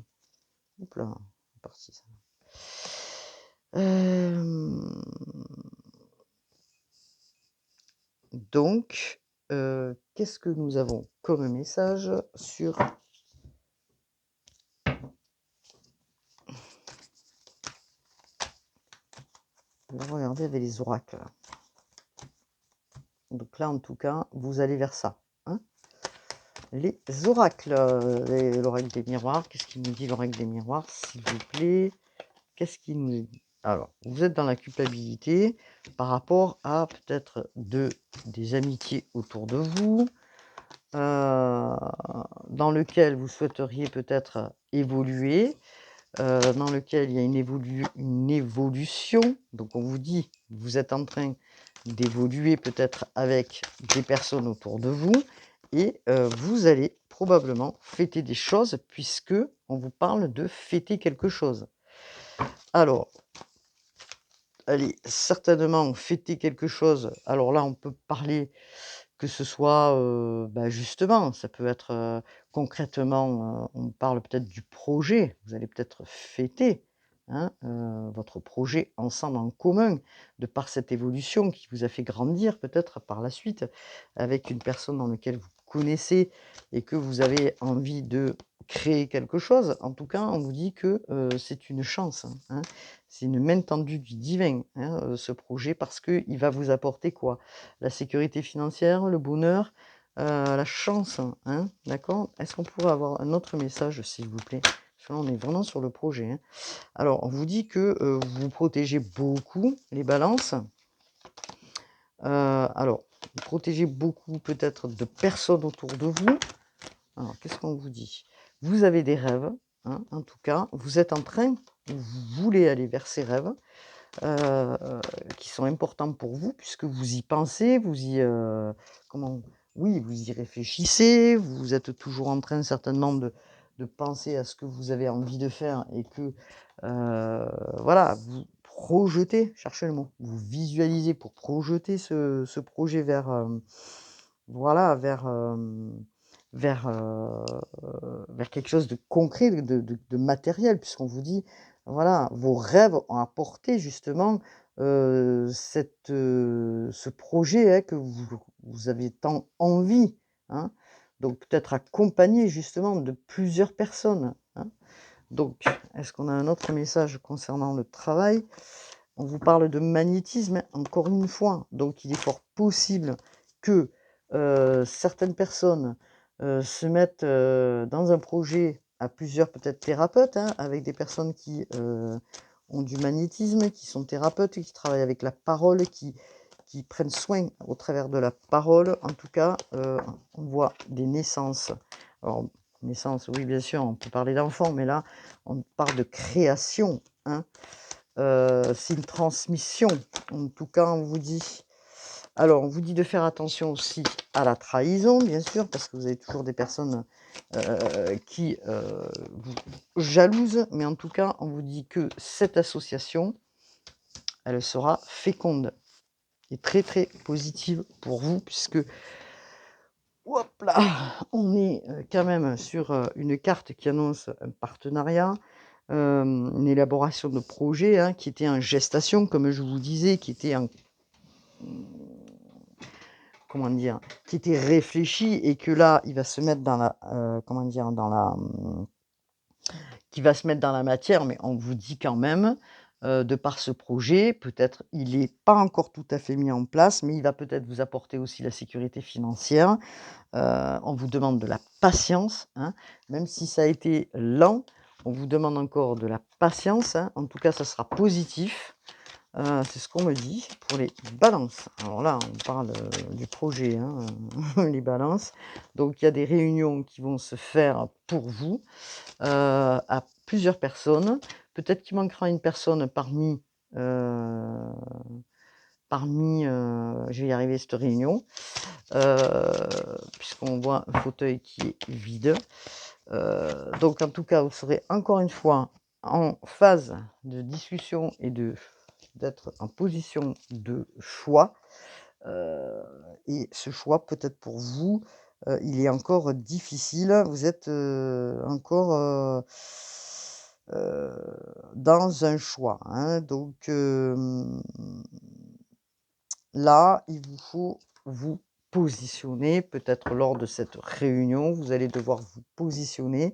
Oups là, c'est parti ça. Hem, donc, qu'est-ce que nous avons comme message sur on va regarder avec les oracles. Donc là, en tout cas, vous allez vers ça, hein? Les oracles, l'oracle des miroirs, qu'est-ce qu'il nous dit l'oracle des miroirs, s'il vous plaît? Qu'est-ce qu'il nous dit? Alors, vous êtes dans la culpabilité par rapport à peut-être des amitiés autour de vous, dans lequel vous souhaiteriez peut-être évoluer, dans lequel il y a une évolution. Donc on vous dit, vous êtes en train d'évoluer peut-être avec des personnes autour de vous et vous allez probablement fêter des choses puisque on vous parle de fêter quelque chose. Alors, allez certainement fêter quelque chose. Alors là, on peut parler que ce soit, bah, justement, ça peut être, concrètement, on parle peut-être du projet. Vous allez peut-être fêter, hein, votre projet ensemble en commun, de par cette évolution qui vous a fait grandir peut-être par la suite, avec une personne dans lequel vous connaissez et que vous avez envie de créer quelque chose. En tout cas, on vous dit que, c'est une chance, hein. C'est une main tendue du divin, hein, ce projet parce qu'il va vous apporter quoi? La sécurité financière, le bonheur, la chance, hein, d'accord? Est-ce qu'on pourrait avoir un autre message, s'il vous plaît? Parce que là, on est vraiment sur le projet, hein. Alors, on vous dit que, vous vous protégez beaucoup, les balances. Alors, vous protégez beaucoup peut-être de personnes autour de vous. Alors, qu'est-ce qu'on vous dit? Vous avez des rêves, hein, en tout cas, vous êtes en train vous voulez aller vers ces rêves. Heu, qui sont importants pour vous puisque vous y pensez, vous y, comment oui, vous y réfléchissez, vous êtes toujours en train certainement de penser à ce que vous avez envie de faire et que, voilà, vous projetez, cherchez le mot, vous visualisez pour projeter ce projet vers, voilà, vers quelque chose de concret, de matériel puisqu'on vous dit, voilà, vos rêves ont apporté justement, ce projet, hein, que vous avez tant envie, hein. Donc peut-être accompagné justement de plusieurs personnes, hein. Donc est-ce qu'on a un autre message concernant le travail? On vous parle de magnétisme, encore une fois, donc il est fort possible que, certaines personnes, se mettent, dans un projet à plusieurs peut-être thérapeutes, hein, avec des personnes qui, ont du magnétisme, qui sont thérapeutes, qui travaillent avec la parole, qui prennent soin au travers de la parole. En tout cas, on voit des naissances. Alors naissance, oui bien sûr, on peut parler d'enfants, mais là, on parle de création, hein. C'est une transmission. En tout cas, on vous dit alors on vous dit de faire attention aussi à la trahison, bien sûr, parce que vous avez toujours des personnes, qui, vous jalousent, mais en tout cas, on vous dit que cette association, elle sera féconde et très, très positive pour vous puisque hop là, on est, quand même sur, une carte qui annonce un partenariat, une élaboration de projet, hein, qui était en gestation, comme je vous disais, qui était en comment dire? Qui était réfléchi et que là, il va se mettre dans la, comment dire? Dans la, qui va se mettre dans la matière, mais on vous dit quand même, de par ce projet, peut-être il est pas encore tout à fait mis en place, mais il va peut-être vous apporter aussi la sécurité financière. On vous demande de la patience, hein, même si ça a été lent, on vous demande encore de la patience, hein. En tout cas, ça sera positif. C'est ce qu'on me dit pour les balances. Alors là, on parle, du projet, hein, les balances. Donc il y a des réunions qui vont se faire pour vous, à plusieurs personnes. Peut-être qu'il manquera une personne heu, je vais y arriver, cette réunion, heu, puisqu'on voit un fauteuil qui est vide. Donc en tout cas, vous serez encore une fois en phase de discussion et d'être en position de choix, heu et ce choix peut-être pour vous, il est encore difficile. Vous êtes, encore, dans un choix, hein. Donc là, il vous faut vous positionner. Peut-être lors de cette réunion, vous allez devoir vous positionner.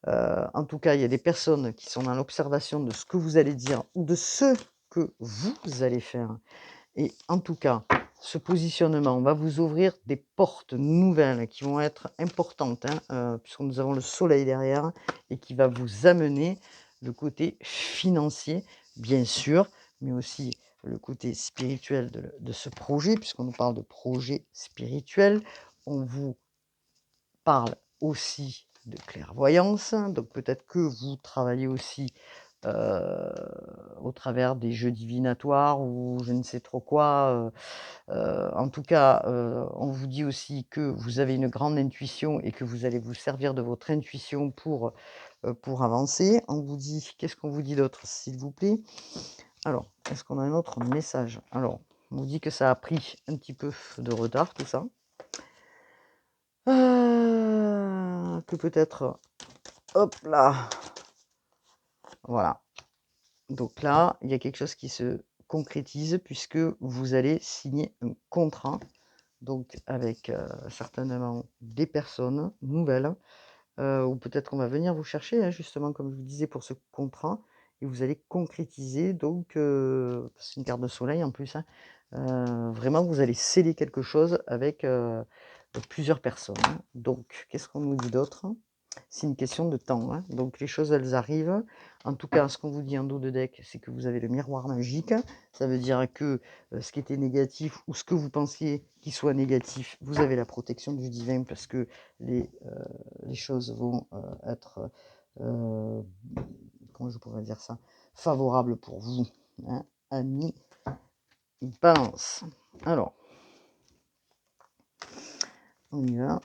En tout cas, il y a des personnes qui sont dans l'observation de ce que vous allez dire ou de ce que vous allez faire et en tout cas, ce positionnement va vous ouvrir des portes nouvelles qui vont être importantes, hein, puisque nous avons le soleil derrière et qui va vous amener le côté financier, bien sûr, mais aussi le côté spirituel de ce projet, puisqu'on nous parle de projet spirituel. On vous parle aussi de clairvoyance, donc peut-être que vous travaillez aussi, heu, au travers des jeux divinatoires ou je ne sais trop quoi, en tout cas, on vous dit aussi que vous avez une grande intuition et que vous allez vous servir de votre intuition pour avancer. On vous dit qu'est-ce qu'on vous dit d'autre, s'il vous plaît? Alors, est-ce qu'on a un autre message? Alors, on vous dit que ça a pris un petit peu de retard tout ça. Que peut-être, hop là, voilà. Donc là, il y a quelque chose qui se concrétise puisque vous allez signer un contrat, donc avec, certainement des personnes nouvelles, ou peut-être qu'on va venir vous chercher, hein, justement comme je vous disais pour ce contrat et vous allez concrétiser donc, c'est une carte de soleil en plus, hein, vraiment vous allez sceller quelque chose avec, plusieurs personnes, hein. Donc qu'est-ce qu'on nous dit d'autre? C'est une question de temps, hein, donc les choses, elles arrivent. En tout cas, ce qu'on vous dit en dos de deck, c'est que vous avez le miroir magique. Ça veut dire que, ce qui était négatif ou ce que vous pensiez qui soit négatif, vous avez la protection du divin parce que les choses vont, être, heu, comment je pourrais dire ça? Favorables pour vous, hein, amis Balance. Alors, on y va.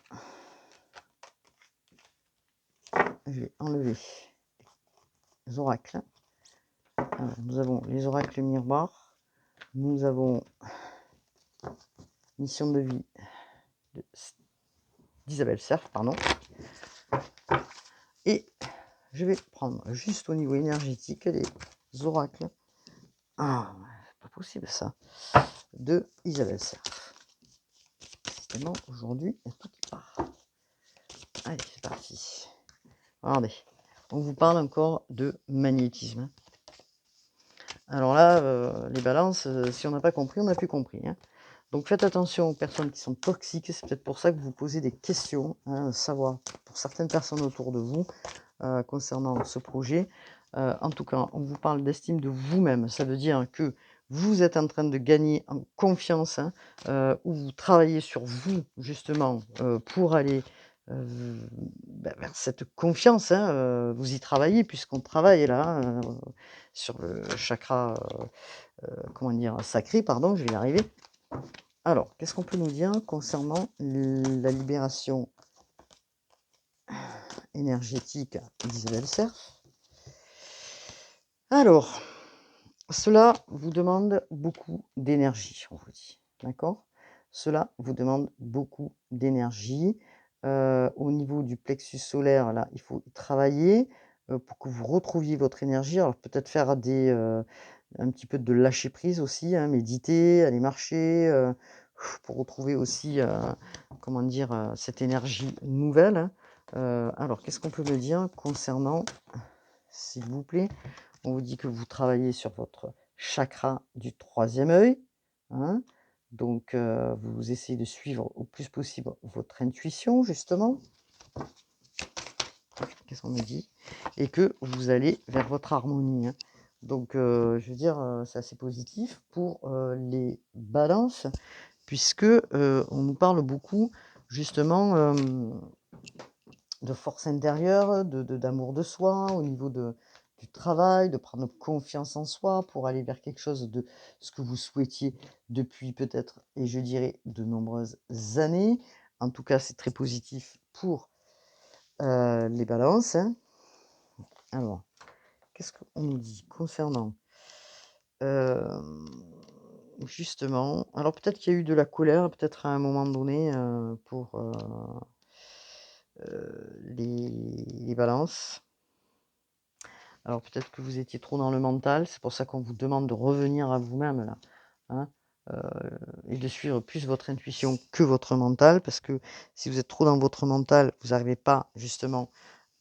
Je vais enlever les oracles. Alors, nous avons les oracles miroirs. Nous avons mission de vie de d'Isabelle Serre, pardon. Et je vais prendre juste au niveau énergétique les oracles. Ah, c'est pas possible ça. De Isabelle Serre. Décidément, aujourd'hui, il y a tout qui part. Allez, c'est parti. Regardez, on vous parle encore de magnétisme. Alors là, les balances, si on n'a pas compris, on n'a plus compris, hein. Donc faites attention aux personnes qui sont toxiques, c'est peut-être pour ça que vous posez des questions, hein, savoir pour certaines personnes autour de vous, concernant ce projet. En tout cas, on vous parle d'estime de vous-même. Ça veut dire que vous êtes en train de gagner en confiance, hein, ou vous travaillez sur vous justement, pour aller, vers cette confiance, hein, vous y travaillez puisqu'on travaille là, hein, sur le chakra, comment dire? Sacré, pardon, je vais y arriver. Alors, qu'est-ce qu'on peut nous dire concernant la libération énergétique d'Isabelle Serre? Alors, cela vous demande beaucoup d'énergie, on vous dit, d'accord? cela vous demande beaucoup d'énergie. Au niveau du plexus solaire, là, il faut y travailler, pour que vous retrouviez votre énergie. Alors peut-être faire un petit peu de lâcher prise aussi, hein, méditer, aller marcher, pour retrouver aussi, comment dire? Cette énergie nouvelle, hein. Alors qu'est-ce qu'on peut me dire concernant, s'il vous plaît? On vous dit que vous travaillez sur votre chakra du troisième œil, hein, donc vous essayez de suivre au plus possible votre intuition justement. Qu'est-ce qu'on me dit? Et que vous allez vers votre harmonie, hein. Donc je veux dire, c'est assez positif pour, les balances puisque, on nous parle beaucoup justement, de force intérieure, d'amour de soi, au niveau du travail, de prendre confiance en soi pour aller vers quelque chose de ce que vous souhaitiez depuis peut-être et je dirais de nombreuses années. En tout cas, c'est très positif pour, les balances, hein. Alors, qu'est-ce qu'on nous dit concernant, justement alors peut-être qu'il y a eu de la colère, peut-être à un moment donné, pour, les balances. Alors peut-être que vous étiez trop dans le mental, c'est pour ça qu'on vous demande de revenir à vous-même là, hein, heu et de suivre plus votre intuition que votre mental. Parce que si vous êtes trop dans votre mental, vous n'arrivez pas justement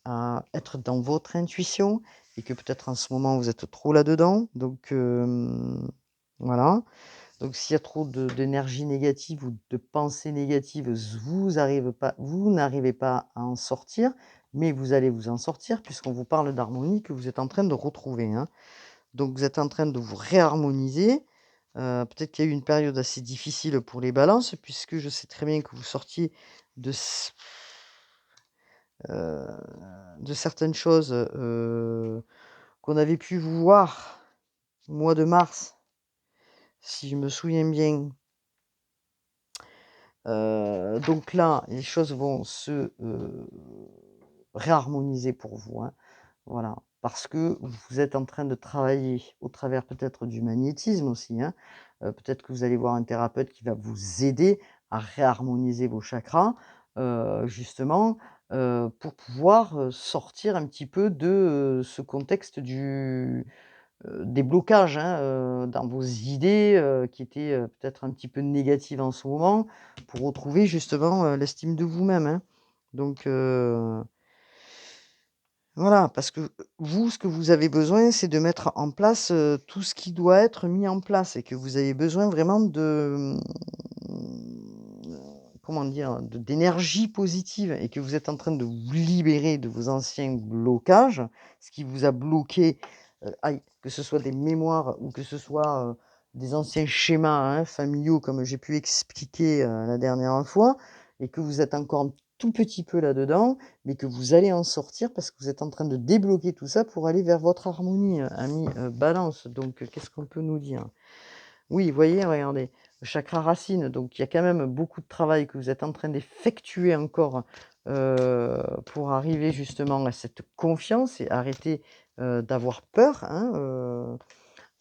à être dans votre intuition et que peut-être en ce moment vous êtes trop là-dedans. Donc voilà. Donc s'il y a trop d'énergie négative ou de pensées négatives, vous n'arrivez pas à en sortir, mais vous allez vous en sortir puisqu'on vous parle d'harmonie que vous êtes en train de retrouver, hein. Donc vous êtes en train de vous réharmoniser. Peut-être qu'il y a eu une période assez difficile pour les balances puisque je sais très bien que vous sortiez de s heu, de certaines choses, qu'on avait pu vous voir au mois de mars, si je me souviens bien. Donc là, les choses vont se, réharmoniser pour vous, hein. Voilà, parce que vous êtes en train de travailler au travers peut-être du magnétisme aussi, hein. Peut-être que vous allez voir un thérapeute qui va vous aider à réharmoniser vos chakras, justement, pour pouvoir, sortir un petit peu de, ce contexte des blocages, hein, dans vos idées, qui étaient, peut-être un petit peu négatives en ce moment, pour retrouver justement, l'estime de vous-même, hein. Donc voilà, parce que, vous, ce que vous avez besoin, c'est de mettre en place, tout ce qui doit être mis en place et que vous avez besoin vraiment de, comment dire? D'énergie positive et que vous êtes en train de vous libérer de vos anciens blocages, ce qui vous a bloqué, aïe, que ce soit des mémoires ou que ce soit, des anciens schémas, hein, familiaux comme j'ai pu expliquer, la dernière fois et que vous êtes encore un tout petit peu là-dedans, mais que vous allez en sortir parce que vous êtes en train de débloquer tout ça pour aller vers votre harmonie, ami, Balance. Donc, qu'est-ce qu'on peut nous dire? Oui, vous voyez, regardez, le chakra racine, donc il y a quand même beaucoup de travail que vous êtes en train d'effectuer encore, pour arriver justement à cette confiance et arrêter, d'avoir peur, hein,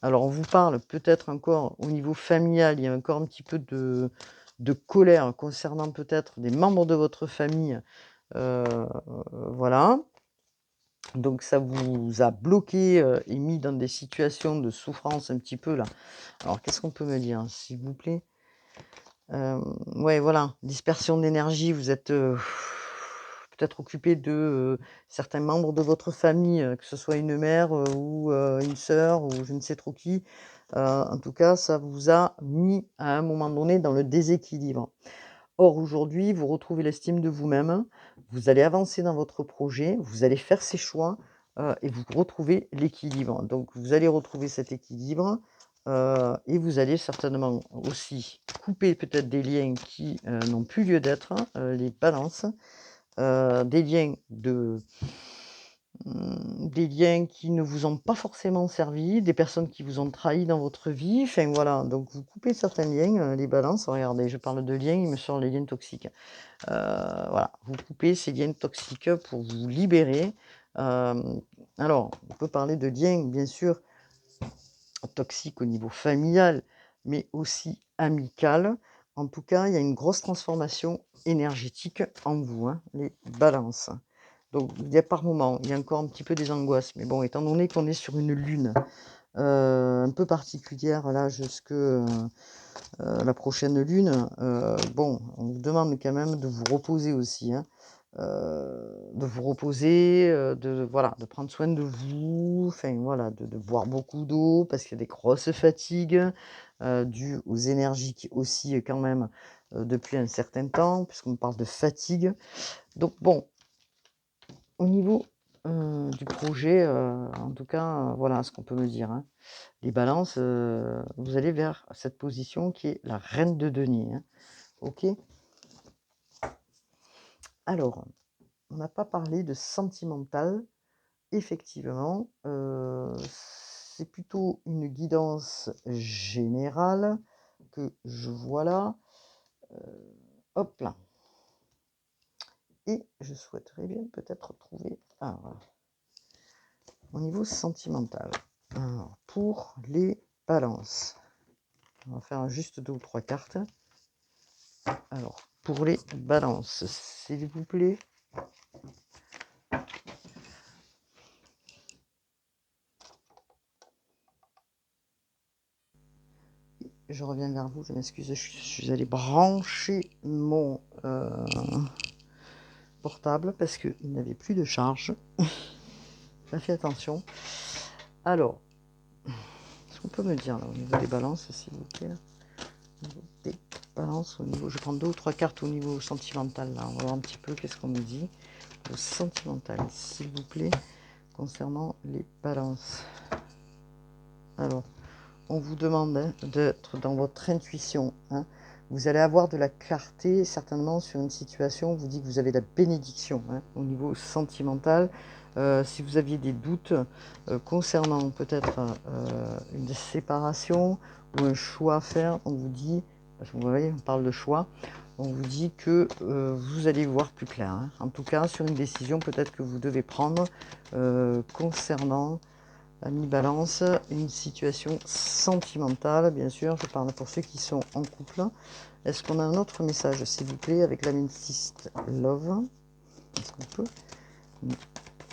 alors on vous parle peut-être encore au niveau familial, il y a encore un petit peu de colère concernant peut-être des membres de votre famille, heu, voilà. Donc ça vous a bloqué, et mis dans des situations de souffrance un petit peu là. Alors qu'est-ce qu'on peut me dire, s'il vous plaît? Ouais, voilà, dispersion d'énergie, vous êtes, peut-être occupé de, certains membres de votre famille, que ce soit une mère, ou, une sœur ou je ne sais trop qui. En tout cas, ça vous a mis à un moment donné dans le déséquilibre. Or aujourd'hui, vous retrouvez l'estime de vous-même, vous allez avancer dans votre projet, vous allez faire ces choix, et vous retrouvez l'équilibre. Donc vous allez retrouver cet équilibre, et vous allez certainement aussi couper peut-être des liens qui, n'ont plus lieu d'être, hein, les balances, des liens des liens qui ne vous ont pas forcément servi, des personnes qui vous ont trahi dans votre vie, enfin voilà, donc vous coupez certains liens, les balances, regardez, je parle de liens, il me sort les liens toxiques. Voilà, vous coupez ces liens toxiques pour vous libérer. Alors, on peut parler de liens, bien sûr, toxiques au niveau familial, mais aussi amical. En tout cas, il y a une grosse transformation énergétique en vous, hein, les balances. Donc il y a par moments, il y a encore un petit peu des angoisses, mais bon, étant donné qu'on est sur une lune, un peu particulière là jusque, la prochaine lune, bon, on vous demande quand même de vous reposer aussi, hein. De vous reposer, de voilà, de prendre soin de vous, enfin voilà, de boire beaucoup d'eau parce qu'il y a des grosses fatigues, dues aux énergies qui oscillent quand même, depuis un certain temps, puisqu'on parle de fatigue. Donc bon, au niveau, du projet, en tout cas, voilà ce qu'on peut me dire, hein. Les balances, vous allez vers cette position qui est la reine de denier, hein. OK? Alors, on n'a pas parlé de sentimental. Effectivement, c'est plutôt une guidance générale que je vois là. Hop là, et je souhaiterais bien peut-être trouver voilà, au niveau sentimental. Alors, pour les balances, on va faire juste 2 ou 3 cartes. Alors, pour les balances, s'il vous plaît. Je reviens vers vous, je m'excuse, je suis allée brancher mon portable parce qu'il n'avait plus de charge. J'ai fait attention. Alors, est-ce qu'on peut me dire là, au niveau des balances, s'il vous plaît, au niveau des balances, au niveau, je prends 2 ou 3 cartes au niveau sentimental là, on va voir un petit peu qu'est-ce qu'on me dit. Au sentimental, s'il vous plaît, concernant les balances. Alors, on vous demande hein, d'être dans votre intuition. Hein. Vous allez avoir de la clarté certainement sur une situation. On vous dit que vous avez la bénédiction hein, au niveau sentimental. Si vous aviez des doutes concernant peut-être une séparation ou un choix à faire, on vous dit, parce que vous voyez, on parle de choix, on vous dit que vous allez voir plus clair. Hein. En tout cas, sur une décision peut-être que vous devez prendre concernant Ami Balance, une situation sentimentale, bien sûr, je parle pour ceux qui sont en couple. Est-ce qu'on a un autre message, s'il vous plaît, avec l'améthyste Love? Est-ce qu'on peut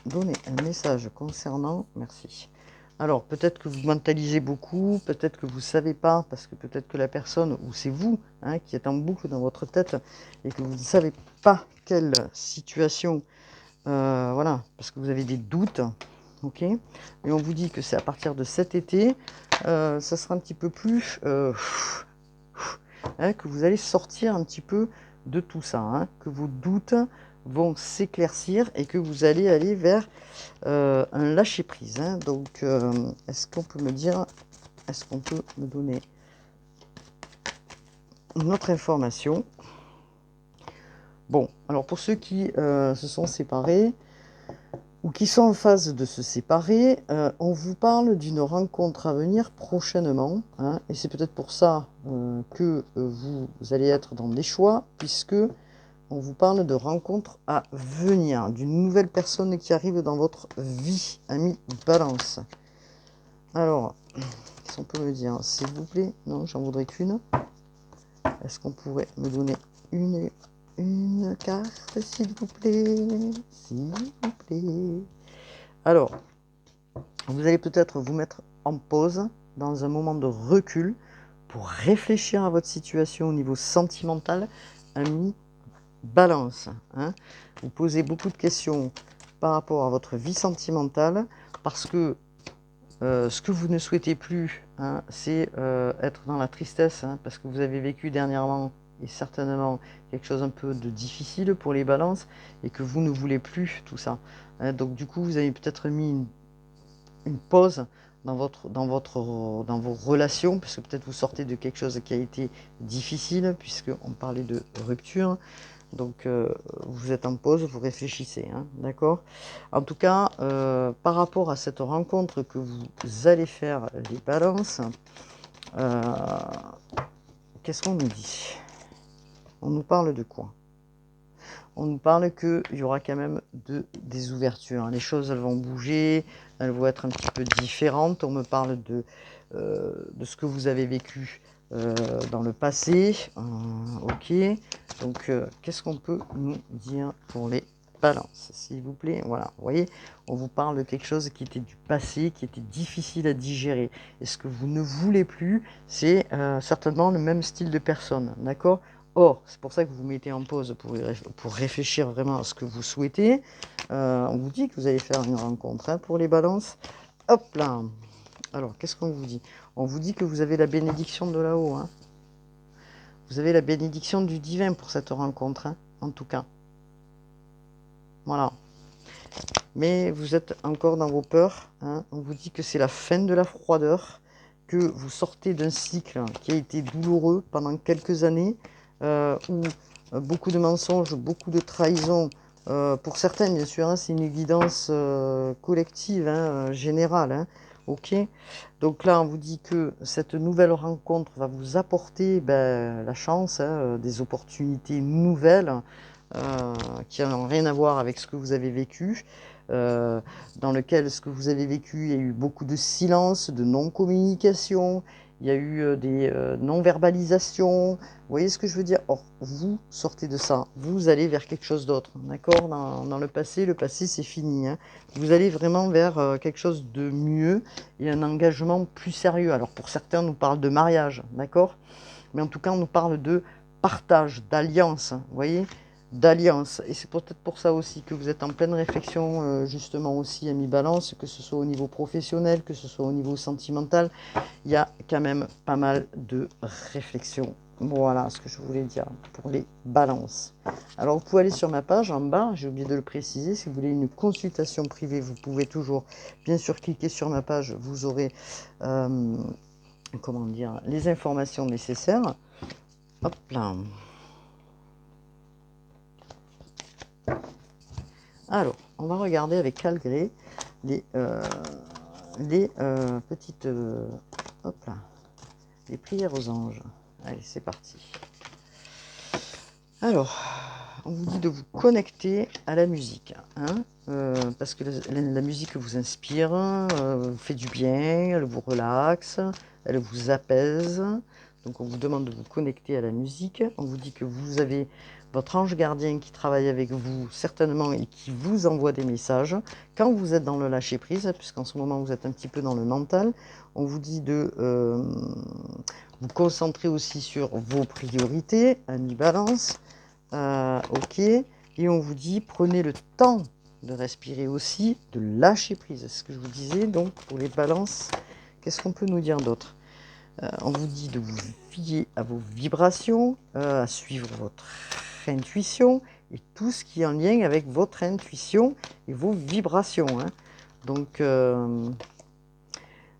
donner un message concernant... Merci. Alors, peut-être que vous mentalisez beaucoup, peut-être que vous ne savez pas, parce que peut-être que la personne, ou c'est vous, hein, qui êtes en boucle dans votre tête, et que vous ne savez pas quelle situation, voilà, parce que vous avez des doutes, ok, et on vous dit que c'est à partir de cet été, ça sera un petit peu plus, hein, que vous allez sortir un petit peu de tout ça, hein, que vos doutes vont s'éclaircir et que vous allez aller vers un lâcher-prise. Hein. Donc, est-ce qu'on peut me dire, est-ce qu'on peut me donner une autre information? Bon, alors pour ceux qui se sont séparés, ou qui sont en phase de se séparer, on vous parle d'une rencontre à venir prochainement, hein, et c'est peut-être pour ça que vous allez être dans des choix, puisque on vous parle de rencontres à venir, d'une nouvelle personne qui arrive dans votre vie, ami Balance. Alors, qu'est-ce qu'on peut me dire, s'il vous plaît? Non, j'en voudrais qu'une. Est-ce qu'on pourrait me donner une carte, s'il vous plaît? S'il vous plaît. Alors, vous allez peut-être vous mettre en pause dans un moment de recul pour réfléchir à votre situation au niveau sentimental, ami Balance. Hein. Vous posez beaucoup de questions par rapport à votre vie sentimentale parce que ce que vous ne souhaitez plus, hein, c'est être dans la tristesse hein, parce que vous avez vécu dernièrement et certainement quelque chose un peu de difficile pour les balances et que vous ne voulez plus tout ça. Hein. Donc du coup, vous avez peut-être mis une pause dans vos relations, puisque peut-être vous sortez de quelque chose qui a été difficile, puisqu'on parlait de rupture. Donc vous êtes en pause, vous réfléchissez, hein, d'accord? En tout cas, par rapport à cette rencontre que vous allez faire les balances, qu'est-ce qu'on nous dit? On nous parle de quoi? On nous parle qu'il y aura quand même des ouvertures. Les choses, elles vont bouger, elles vont être un petit peu différentes. On me parle de ce que vous avez vécu dans le passé. Ok, donc qu'est-ce qu'on peut nous dire pour les balances, s'il vous plaît? Voilà, vous voyez, on vous parle de quelque chose qui était du passé, qui était difficile à digérer. Et ce que vous ne voulez plus, c'est certainement le même style de personne, d'accord? Or, c'est pour ça que vous vous mettez en pause pour réfléchir vraiment à ce que vous souhaitez. On vous dit que vous allez faire une rencontre, hein, pour les balances. Hop là. Alors, qu'est-ce qu'on vous dit? On vous dit que vous avez la bénédiction de là-haut, hein. Vous avez la bénédiction du divin pour cette rencontre, hein, en tout cas. Voilà. Mais vous êtes encore dans vos peurs, hein. On vous dit que c'est la fin de la froideur, que vous sortez d'un cycle qui a été douloureux pendant quelques années, où beaucoup de mensonges, beaucoup de trahisons, pour certains bien sûr, hein, c'est une évidence collective, hein, générale, hein, ok. Donc là on vous dit que cette nouvelle rencontre va vous apporter la chance, hein, des opportunités nouvelles, qui n'ont rien à voir avec ce que vous avez vécu, dans lequel ce que vous avez vécu, il y a eu beaucoup de silence, de non-communication, il y a eu des non-verbalisations, vous voyez ce que je veux dire? Or, vous sortez de ça, vous allez vers quelque chose d'autre, d'accord? Dans le passé c'est fini, hein. Vous allez vraiment vers quelque chose de mieux et un engagement plus sérieux. Alors pour certains, on nous parle de mariage, d'accord? Mais en tout cas, on nous parle de partage, d'alliance, vous voyez? D'alliance. Et c'est peut-être pour ça aussi que vous êtes en pleine réflexion, justement aussi, ami Balance, que ce soit au niveau professionnel, que ce soit au niveau sentimental. Il y a quand même pas mal de réflexion. Voilà ce que je voulais dire pour les balances. Alors, vous pouvez aller sur ma page en bas, j'ai oublié de le préciser, si vous voulez une consultation privée, vous pouvez toujours, bien sûr, cliquer sur ma page, vous aurez, comment dire, les informations nécessaires. Hop là. Alors, on va regarder avec Calgré les petites hop là, les prières aux anges. Allez, c'est parti. Alors, on vous dit de vous connecter à la musique, hein, parce que la musique vous inspire, vous fait du bien, elle vous relaxe, elle vous apaise. Donc on vous demande de vous connecter à la musique. On vous dit que vous avez votre ange gardien qui travaille avec vous certainement et qui vous envoie des messages. Quand vous êtes dans le lâcher-prise, puisqu'en ce moment vous êtes un petit peu dans le mental, on vous dit de vous concentrer aussi sur vos priorités, ami Balance. Ok, et on vous dit prenez le temps de respirer aussi, de lâcher prise. C'est ce que je vous disais. Donc pour les balances, qu'est-ce qu'on peut nous dire d'autre? On vous dit de vous fier à vos vibrations, à suivre votre intuition et tout ce qui est en lien avec votre intuition et vos vibrations, hein. Donc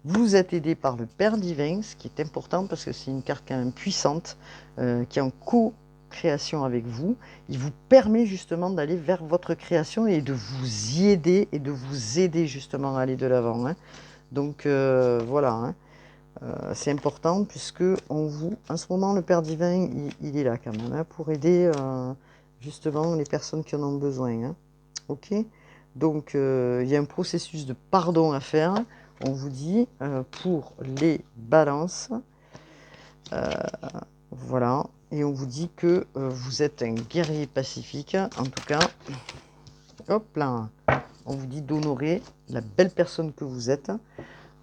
vous êtes aidé par le Père Divin, ce qui est important parce que c'est une carte quand même puissante, qui est en co-création avec vous. Il vous permet justement d'aller vers votre création et de vous y aider et de vous aider justement à aller de l'avant, hein. Donc voilà, hein. C'est important puisque en ce moment, le Père Divin, il est là quand même, hein, pour aider justement les personnes qui en ont besoin, hein. Ok, donc il y a un processus de pardon à faire. On vous dit pour les balances, voilà, et on vous dit que vous êtes un guerrier pacifique, en tout cas. Hop là, on vous dit d'honorer la belle personne que vous êtes,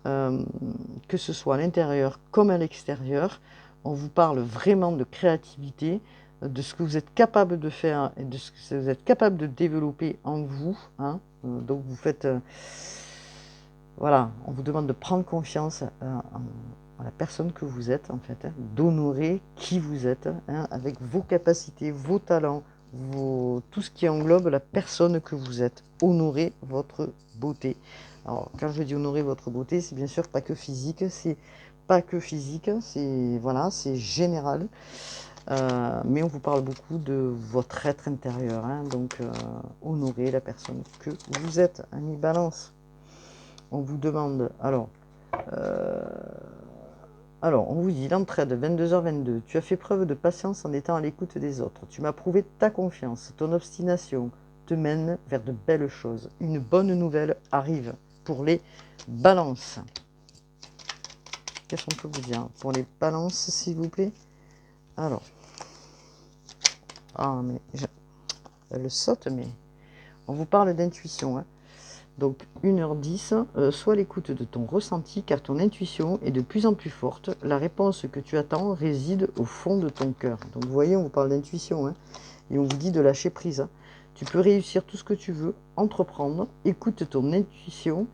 que ce soit à l'intérieur comme à l'extérieur. On vous parle vraiment de créativité, de ce que vous êtes capable de faire et de ce que vous êtes capable de développer en vous, hein. Donc vous faites, voilà, on vous demande de prendre confiance à la personne que vous êtes en fait, hein, d'honorer qui vous êtes, hein, avec vos capacités, vos talents, tout ce qui englobe la personne que vous êtes. Honorez votre beauté. Alors, quand je dis honorer votre beauté, c'est bien sûr pas que physique, c'est voilà, c'est général. Mais on vous parle beaucoup de votre être intérieur, hein, donc honorez la personne que vous êtes, ami Balance. On vous demande, alors, on vous dit l'entraide, 22h22. Tu as fait preuve de patience en étant à l'écoute des autres. Tu m'as prouvé ta confiance. Ton obstination te mène vers de belles choses. Une bonne nouvelle arrive pour les balances. qu'est-ce qu'on peut vous dire pour les balances, s'il vous plaît? Alors, ah, mais elle saute, mais on vous parle d'intuition, hein. Donc 1h10, sois à l'écoute de ton ressenti car ton intuition est de plus en plus forte. La réponse que tu attends réside au fond de ton cœur. Donc vous voyez, on vous parle d'intuition, hein, et on vous dit de lâcher prise, hein. Tu peux réussir tout ce que tu veux, entreprendre, écoute ton intuition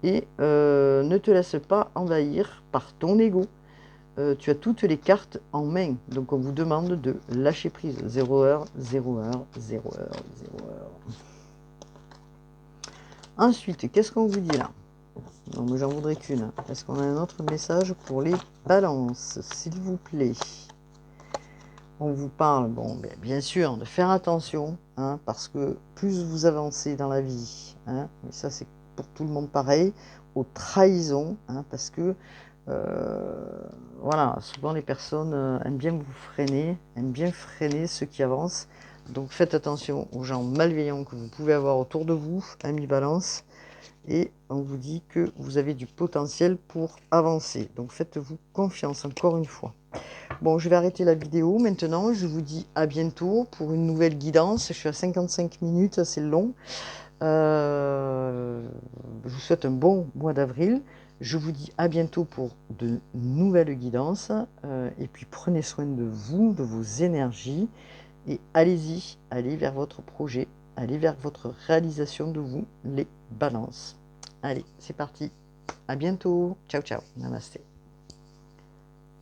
et ne te laisse pas envahir par ton ego. Tu as toutes les cartes en main, donc on vous demande de lâcher prise. 0h, 0h, 0h, 0h. Ensuite, qu'est-ce qu'on vous dit là? Non, mais j'en voudrais qu'une. Est-ce qu'on a un autre message pour les balances, s'il vous plaît? On vous parle, bon, bien sûr, de faire attention, hein, parce que plus vous avancez dans la vie, hein, mais ça c'est pour tout le monde pareil, aux trahisons, hein, parce que voilà, souvent les personnes aiment bien vous freiner, aiment bien freiner ceux qui avancent. Donc faites attention aux gens malveillants que vous pouvez avoir autour de vous, amis balance. Et on vous dit que vous avez du potentiel pour avancer. Donc faites-vous confiance encore une fois. Bon, je vais arrêter la vidéo maintenant. Je vous dis à bientôt pour une nouvelle guidance. Je suis à 55 minutes, c'est long. Je vous souhaite un bon mois d'avril. Je vous dis à bientôt pour de nouvelles guidances. Et puis prenez soin de vous, de vos énergies. Et allez-y, allez vers votre projet. Allez vers votre réalisation de vous, les balances. Allez, c'est parti. À bientôt. Ciao, ciao. Namasté.